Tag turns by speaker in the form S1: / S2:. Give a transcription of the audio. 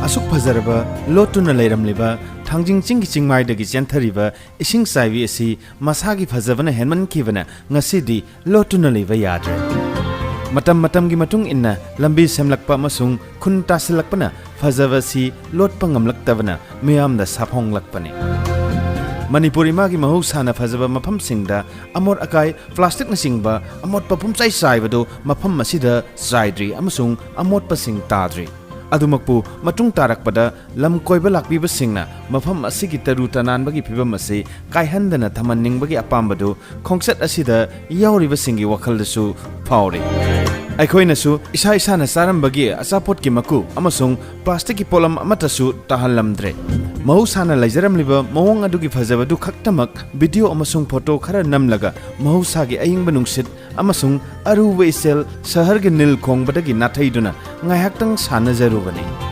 S1: asuk phazaraba lotuna leiramliba Thangjing Ching ki Ching dagi chenthariba Esing Chaibi asi masagi phazabana henman kibana ngasidi lotuna leiba yadre matam gi matung inna lambi semlakpa amasung khun tasilakpana phazaba si lotpa ngamlaktabana miyamda saphonglakpani Manipuri magi mahusana phazaba mafam singda amor akai plastic na singba amot papum chai saibado mafam masida saidri amasung amot pasing tadri adumakpu matung tarakpada lam koiba lakbiba singna mafam asigi taru tananbagi phibam ase kaihandana thamanningbagi apambado khongsat asida yauriba singi wakhaldasu phauri aikoinasu isa isana sarambagi asapot ki maku amasung plastic ki polam amatasu tahallamdre mahusana laijaramliba mawong adugi phajabadu khaktamak video amasung photo khara namlaga mahusagi ayingba nungsit amasung aruba isel sahar gi nil khongbadagi nathaiduna ngaihaktang sanajarubani